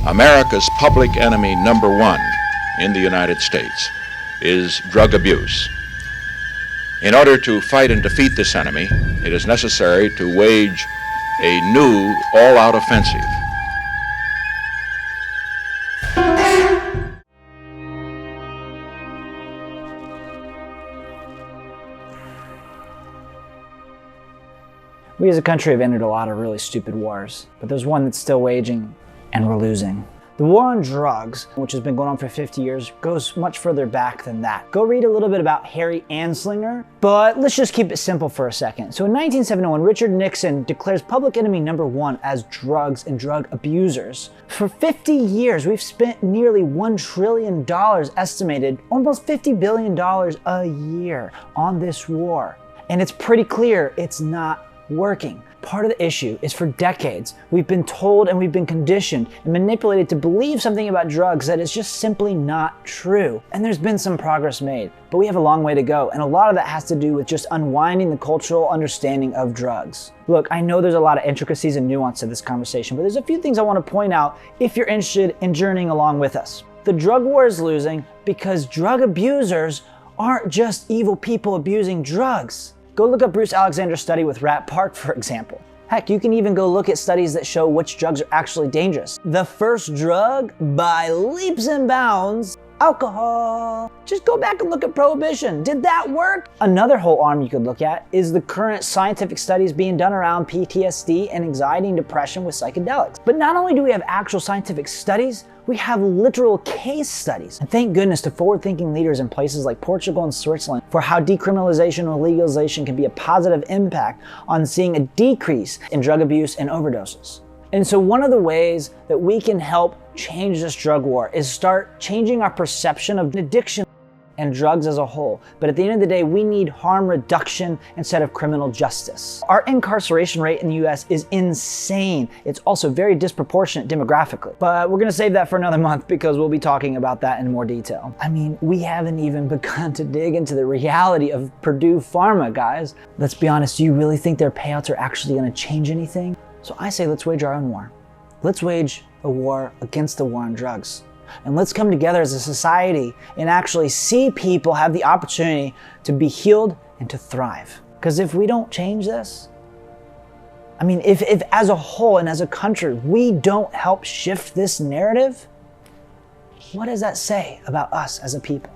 America's public enemy number one in the United States is drug abuse. In order to fight and defeat this enemy, it is necessary to wage a new all-out offensive. We as a country have entered a lot of really stupid wars, but there's one that's still waging, and we're losing. The war on drugs, which has been going on for 50 years, goes much further back than that. Go read a little bit about Harry Anslinger, but let's just keep it simple for a second. So in 1971, Richard Nixon declares public enemy number one as drugs and drug abusers. For 50 years, we've spent nearly $1 trillion estimated, almost $50 billion a year on this war. And it's pretty clear it's not working. Part of the issue is for decades, we've been told and we've been conditioned and manipulated to believe something about drugs that is just simply not true. And there's been some progress made, but we have a long way to go. And a lot of that has to do with just unwinding the cultural understanding of drugs. Look, I know there's a lot of intricacies and nuance to this conversation, but there's a few things I want to point out if you're interested in journeying along with us. The drug war is losing because drug abusers aren't just evil people abusing drugs. Go look up Bruce Alexander's study with Rat Park, for example. Heck, you can even go look at studies that show which drugs are actually dangerous. The first drug, by leaps and bounds, alcohol. Just go back and look at Prohibition. Did that work? Another whole arm you could look at is the current scientific studies being done around PTSD and anxiety and depression with psychedelics. But not only do we have actual scientific studies, we have literal case studies. And thank goodness to forward-thinking leaders in places like Portugal and Switzerland for how decriminalization or legalization can be a positive impact on seeing a decrease in drug abuse and overdoses. And so one of the ways that we can help change this drug war is start changing our perception of addiction and drugs as a whole. But at the end of the day, we need harm reduction instead of criminal justice. Our incarceration rate in the US is insane. It's also very disproportionate demographically. But we're gonna save that for another month because we'll be talking about that in more detail. I mean, we haven't even begun to dig into the reality of Purdue Pharma, guys. Let's be honest, do you really think their payouts are actually gonna change anything? So I say let's wage our own war. Let's wage a war against the war on drugs. And let's come together as a society and actually see people have the opportunity to be healed and to thrive. Because if we don't change this, I mean, if as a whole and as a country, we don't help shift this narrative, what does that say about us as a people?